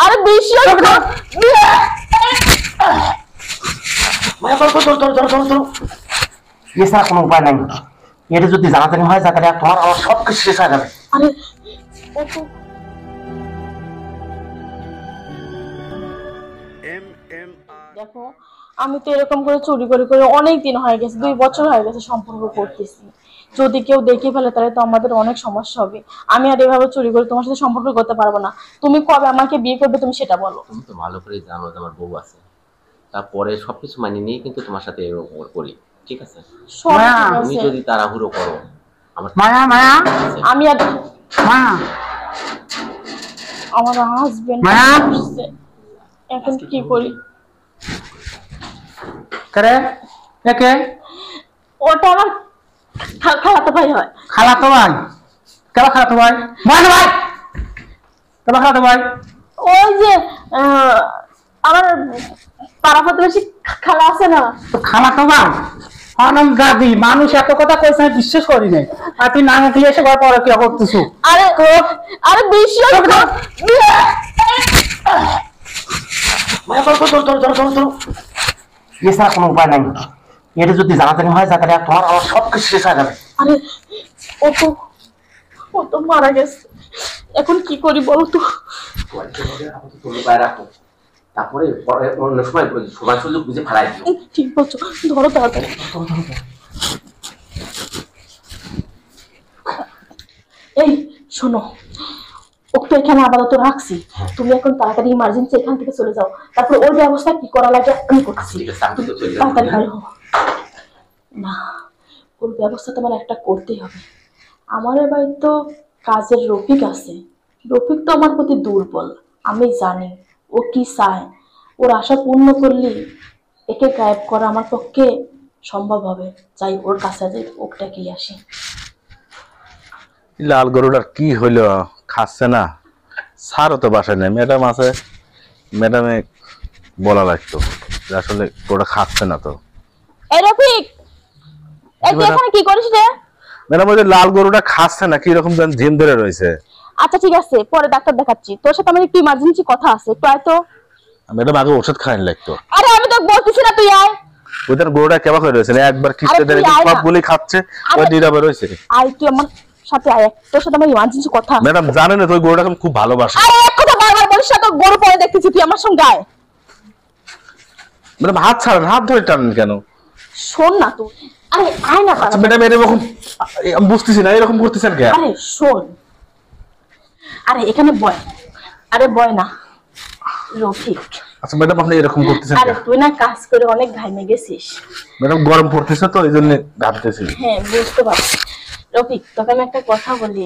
আরে বিশ্বাস কর মায়া ধরো এছাড়া কোনো উপায় নাই। এটা যদি জানাজানি হয় তাহলে তোমার আমার সব কিছু শেষ হয়ে যাবে। আরে দেখো আমি তো এরকম করে চুরি করে করে অনেক দিন হয়ে গেছে, 2 বছর হয়ে গেছে সম্পর্ক করতেছি। যদি কেউ দেখে ফেলে তাহলে তো আমাদের অনেক সমস্যা হবে। আমি আর এভাবে চুরি করে তোমার সাথে সম্পর্ক করতে পারবো না। তুমি কবে আমাকে বিয়ে করবে তুমি সেটা বলো। তুমি তো ভালো করে জানো যে আমার বউ আছে, তারপরে সবকিছু মানিয়ে নিয়ে কিন্তু তোমার সাথে এরকম করি, ঠিক আছে? সব ঠিক তুমি আছে। যদি তাড়াহুড়ো করো আমার মায়া মায়া আমি আর মায়া আমার হাজবেন্ড মায়া এখন কি করি? করে একে ওটা আমার খালাতো ভাই হয়। খালাতো ভাই? কেন খালাতো ভাই? ভাই ভাই কেন খালাতো ভাই? ওই যে আমার পাড়া প্রতিবেশী খালা আছে না, খালাতো ভাই অনন্ত গাদি মানুষ এত কথা কইছে আমি বিশ্বাস করি নাই। আর তুই না মুখলি এসে ঘর পরে কি করতেছো? আরে আরে বিশ্বাস কর মায়া ধরো এছাড়া কোনো উপায় নাই। এটা যদি জানাজানি হয় তাহলে তোমার আমার সব কিছু শেষ হয়ে যাবে। আরে ও তো মারা গেছে, এখন কি করি বলো তো? রাখো, তারপরে অন্য সময় সময় সুযোগ বুঝে ফেলাই দিও। ঠিক বলছো, ধরো তাড়াতাড়ি। এই শোনো, ওকে তো এখানে আপাতত রাখছি, তুমি এখন তাড়াতাড়ি ইমার্জেন্সি এখান থেকে চলে যাও, তারপর ওর ব্যবস্থা কি করা লাগে আমি করছি। তাড়াতাড়ি বাইরে হও। না, ওর ব্যবস্থা তোমার একটা করতেই হবে। আমার এবার তো কাজের রফিক আছে, রফিক তো আমার প্রতি দুর্বল, আমি জানি ও কি চায়। ওর আশা পূর্ণ করলে একে গায়েব করা আমার পক্ষে সম্ভব হবে। যাই ওর কাছে যাই, ওটা কি আসে। লাল গরুটার কি হইলো, খাচ্ছে না? স্যারও তো বাসায় নেই, ম্যাডাম আছে, ম্যাডামে বলা লাগতো যে আসলে গরুটা খাচ্ছে না। তো এই রফিক, এই তুই এখানে কি করিস রে? ম্যাডাম ওই যে লাল গরুটা খাচ্ছে না, কি রকম যেন ঝিম ধরে রয়েছে। আচ্ছা ঠিক আছে, পরে ডাক্তার দেখাচ্ছি। তোর সাথে আমার একটু ইমার্জেন্সি কথা আছে, একটু আয় তো। ম্যাডাম আগে ওষুধ খাইনি লাগতো। আরে আমি তো বলতেছি না, তুই আয়। ওদের গরুটা কেমন করে রয়েছে, একবার কিস্তে দেয় সব বলি খাচ্ছে, ওই নীরবে রয়েছে। আয় তুই আমার সাথে আয়, তোর সাথে আমার ইমার্জেন্সি কথা আছে। ম্যাডাম জানেন তো ওই গরুটাকে আমি খুব ভালোবাসি। আরে এক কথা বারবার বলিস না, তোর গরু পরে দেখতেছি, তুই আমার সঙ্গে আয়। ম্যাডাম হাত ছাড়েন, হাত ধরে টানেন কেন? শোন না তুই, আরে আয় না। আচ্ছা ম্যাডাম এরকম আমি বুঝতেছি না, এরকম করতেছেন কেন? আরে শোন, আরে এখানে বয়। আরে বয় না রফিক। আচ্ছা ম্যাডাম আপনি এরকম করতেছেন আরে কেন? তুই না কাজ করে অনেক ঘামে গেছিস। ম্যাডাম গরম পড়তেছে তো এই জন্য ভাবতেছি। হ্যাঁ বুঝতে পারছি। রফিক তোকে আমি একটা কথা বলি,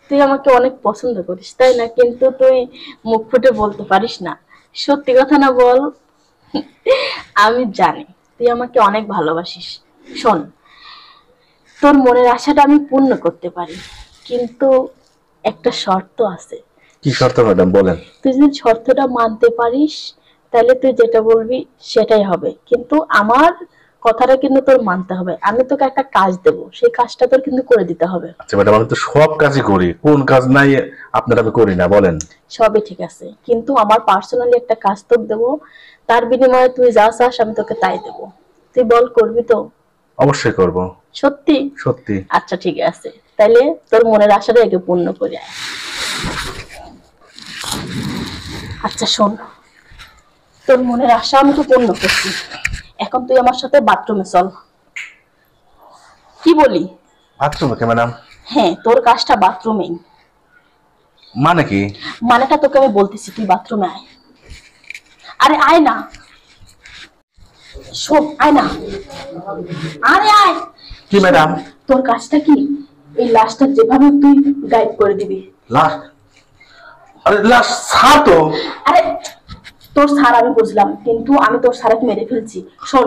তুই আমাকে অনেক পছন্দ করিস তাই না, কিন্তু তুই মুখ ফুটে বলতে পারিস না। সত্যি কথা না বল? আমি জানি তুই আমাকে অনেক ভালোবাসিস। শোন, তোর মনের আশাটা আমি পূর্ণ করতে পারি, কিন্তু একটা শর্ত আছে। কি শর্ত ম্যাডাম বলেন? তুই যদি শর্তটা মানতে পারিস তাহলে তুই যেটা বলবি সেটাই হবে, কিন্তু আমার কথাটা কিন্তু তোর মানতে হবে। আমি তোকে একটা কাজ দেব, সেই কাজটা তোর কিন্তু করে দিতে হবে। আচ্ছা ম্যাডাম আমি তো সব কাজই করি, কোন কাজ নাই আপনার আমি করি না বলেন? সবই ঠিক আছে, কিন্তু আমার পার্সোনালি একটা কাজ তোকে দেবো, তার বিনিময়ে তুই যা চাস আমি তোকে তাই দেবো। তুই বল করবি তো? অবশ্যই করব। সত্যি? সত্যি। আচ্ছা ঠিক আছে, তাহলে তোর মনের আশাটা একে পূর্ণ করে আয়। আচ্ছা শোন, তোর মনের আশা আমি তো পূর্ণ করছি, এখন তুই আমার সাথে বাথরুমে চল। কি বলি? বাথরুমে কে ম্যাডাম? হ্যাঁ তোর কাজটা বাথরুমেই। মানে কি? মানেটা তোকে আমি বলতেছি, তুই বাথরুমে আয়। আরে আয় না, শোন আয় না, আরে আয়। কি ম্যাডাম? তোর কাজটা কি, এই লাশটা যেভাবে তুই গায়েব করে দিবি। লাশ? আরে লাশ ছাড় তো। আরে তোর স্যার আমি বুঝলাম, কিন্তু আমি তোর স্যারকে মেরে ফেলছি। শোন,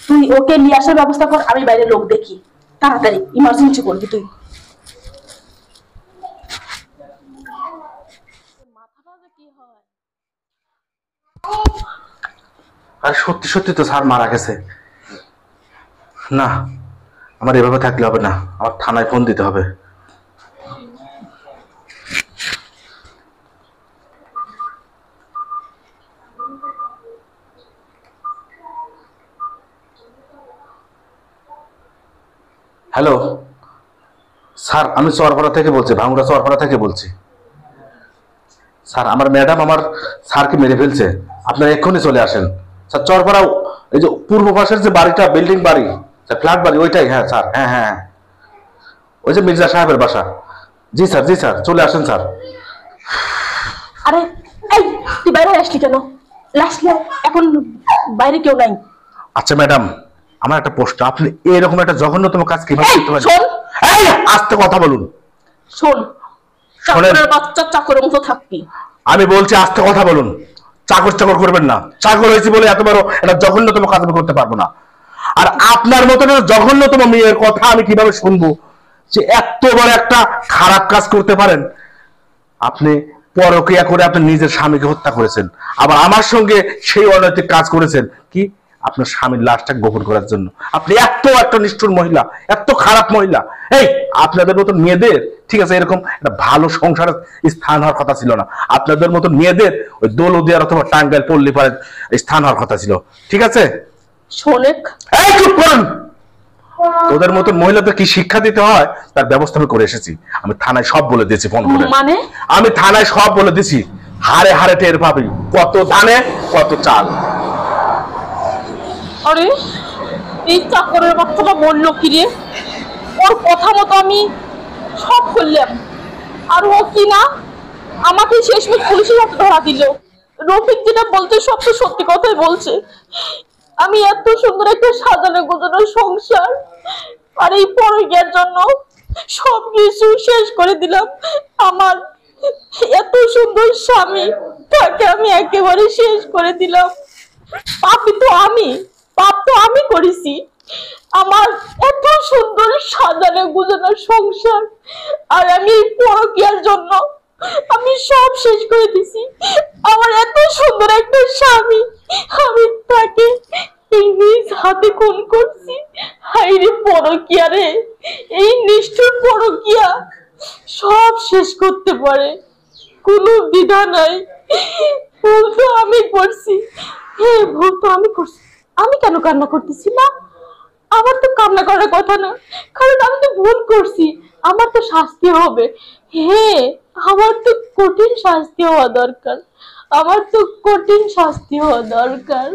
তুই ওকে নিয়ে আসার ব্যবস্থা কর, আমি বাইরে লোক দেখি, তাড়াতাড়ি ইমার্জেন্সি করবি তুই। আরে সত্যি সত্যি তো স্যার মারা গেছে। না আমার এভাবে থাকলে হবে না, আমার থানায় ফোন দিতে হবে। হ্যালো স্যার, আমি চরপাড়া থেকে বলছি, ভাঙ্গুড়া চরপাড়া থেকে বলছি। স্যার আমার ম্যাডাম আমার স্যারকে মেরে ফেলছে, আপনারা এক্ষুনি চলে আসেন। স্যার চরপাড়া এই যে পূর্ব পাশের যে বাড়িটা, বিল্ডিং বাড়ি, ফ্ল্যাট বাড়ি, ওইটাই। হ্যাঁ স্যার, হ্যাঁ হ্যাঁ, ওই যে মির্জা সাহেবের বাসা। জি স্যার, জি স্যার, চলে আসেন স্যার। আরে এই তুই বাইরে আসলি কেন? লাসলে এখন বাইরে কেউ নাই। আচ্ছা ম্যাডাম, আমার একটা প্রশ্ন, আপনি এরকম একটা জঘন্যতম কাজ কিভাবে করতে পারেন? শোন, এই আস্তে কথা বলুন। শোন, শোনেন। চাকরের বাচ্চা চাকরের মতো থাকবি। আমি বলছি আস্তে কথা বলুন, চাকর চাকর করবেন না। চাকর হয়েছি বলে এত বড় একটা জঘন্যতম কাজ আমি করতে পারবো না। আর আপনার মতো জঘন্যতম মেয়ের কথা আমি কিভাবে শুনবো যে এত বড় একটা খারাপ কাজ করতে পারেন? আপনি পরক্রিয়া করে আপনি নিজের স্বামীকে হত্যা করেছেন, আবার আমার সঙ্গে সেই অনৈতিক কাজ করেছেন কি আপনার স্বামীর লাশটা গোপন করার জন্য। আপনি এত একটা নিষ্ঠুর মহিলা, এত খারাপ মহিলা। এই আপনাদের মতো মেয়েদের, ঠিক আছে, এরকম একটা ভালো সংসারের স্থান হওয়ার কথা ছিল না। আপনাদের মতো মেয়েদের ওই দৌলদিয়ার অথবা টাঙ্গাইল পল্লীপাড়ার স্থান হওয়ার কথা ছিল, ঠিক আছে? শোনেক, এই চুপ করুন। তোদের মতো মহিলাদের কি শিক্ষা দিতে হয় তার ব্যবস্থা আমি করে এসেছি। আমি থানায় সব বলে দিয়েছি ফোন করে। মানে আমি থানায় সব বলে দিয়েছি, হারে হারে টের পাবি কত ধানে কত চাল। আরে এই চাকরের বাচ্চাটা বললো কি রে? ওর কথা মতো আমি সব করলাম, আর ও কি না আমাকে শেষমেশ পুলিশের হাতে ধরা দিল। রফিক যেটা বলতে সব তো সত্যি কথাই বলছে। আমি এত সুন্দর একটা সাজানো গোছানো সংসার আর এই পরকীয়ার জন্য সবকিছু শেষ করে দিলাম। আমার এত সুন্দর স্বামী, তাকে আমি একেবারে শেষ করে দিলাম। পাপি তো আমি, পাপ তো আমি করেছি। আমার এত সুন্দর সাজানো গুজানো সংসার আর আমি এই পরকীয়ার জন্য আমি সব শেষ করে দিছি। আমার এত সুন্দর একটা স্বামী, আমি তাকে নিজ হাতে খুন করছি। হাইরে পরকীয়া রে, এই নিষ্ঠুর পরকীয়া সব শেষ করতে পারে, কোনো দ্বিধা নাই। ভুল তো আমি করছি, হ্যাঁ ভুল তো আমি করছি। আমি কেন কান্না করতেছি না? আমার তো কান্না করার কথা না, কারণ আমি তো ভুল করছি। আমার তো শাস্তি হবে। হ্যাঁ, আমার তো কঠিন শাস্তি হওয়া দরকার, আমার তো কঠিন শাস্তি হওয়া দরকার।